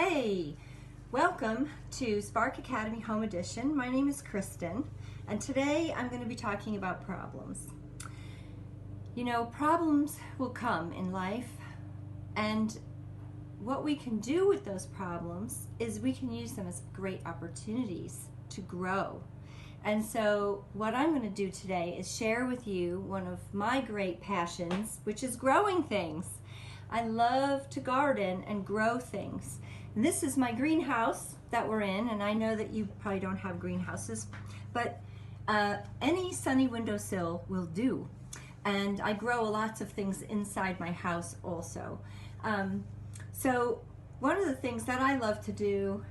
Hey, welcome to Spark Academy Home Edition. My name is Kristen, and today I'm going to be talking about problems. You know, problems will come in life, and what we can do with those problems is we can use them as great opportunities to grow. And so what I'm going to do today is share with you one of my great passions, which is growing things. I love to garden and grow things. And this is my greenhouse that we're in, and I know that you probably don't have greenhouses, but any sunny windowsill will do. And I grow lots of things inside my house also. So one of the things that I love to do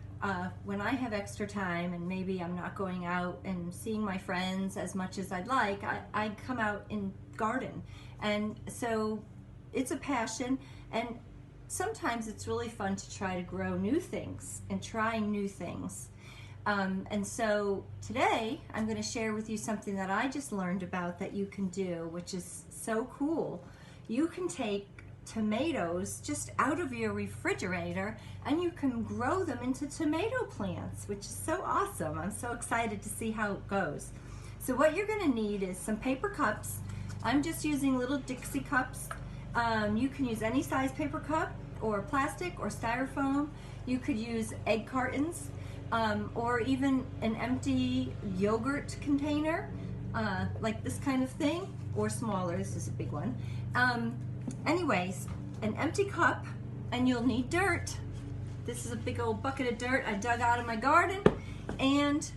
when I have extra time and maybe I'm not going out and seeing my friends as much as I'd like, I come out and garden. And so it's a passion, and sometimes it's really fun to try to grow new things and trying new things. And so today I'm going to share with you something that I just learned about that you can do, which is so cool. You can take tomatoes just out of your refrigerator and you can grow them into tomato plants, which is so awesome. I'm so excited to see how it goes. So what you're going to need is some paper cups. I'm just using little Dixie cups. You can use any size paper cup or plastic or styrofoam. You could use egg cartons or even an empty yogurt container like this kind of thing, or smaller. This is a big one. Anyways, an empty cup, and you'll need dirt. This is a big old bucket of dirt I dug out of my garden, and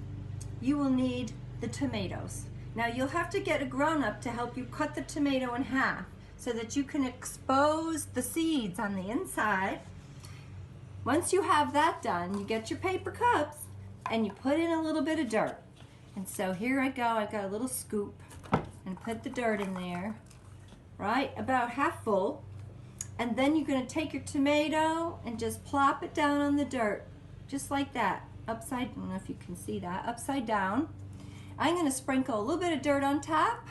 you will need the tomatoes. Now you'll have to get a grown-up to help you cut the tomato in half so that you can expose the seeds on the inside. Once you have that done, you get your paper cups and you put in a little bit of dirt. And so here I go, I've got a little scoop and put the dirt in there, right, about half full. And then you're gonna take your tomato and just plop it down on the dirt, just like that, upside, I don't know if you can see that, upside down. I'm gonna sprinkle a little bit of dirt on top,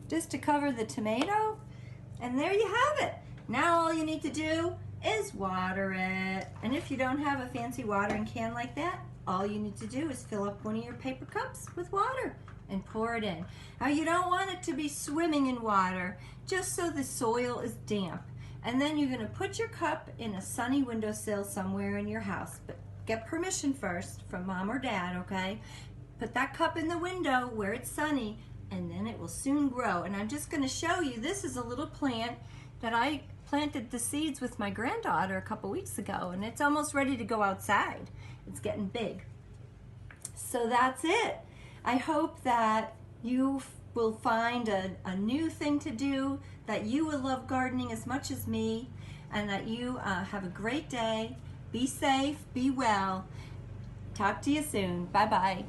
just to cover the tomato. And there you have it. Now all you need to do is water it. And if you don't have a fancy watering can like that, all you need to do is fill up one of your paper cups with water and pour it in. Now you don't want it to be swimming in water, just so the soil is damp. And then you're gonna put your cup in a sunny windowsill somewhere in your house, but get permission first from mom or dad, okay? Put that cup in the window where it's sunny, and then it will soon grow. And I'm just going to show you, this is a little plant that I planted the seeds with my granddaughter a couple weeks ago, and it's almost ready to go outside. It's getting big. So that's it. I hope that you will find a new thing to do, that you will love gardening as much as me, and that you have a great day. Be safe, be well. Talk to you soon. Bye-bye.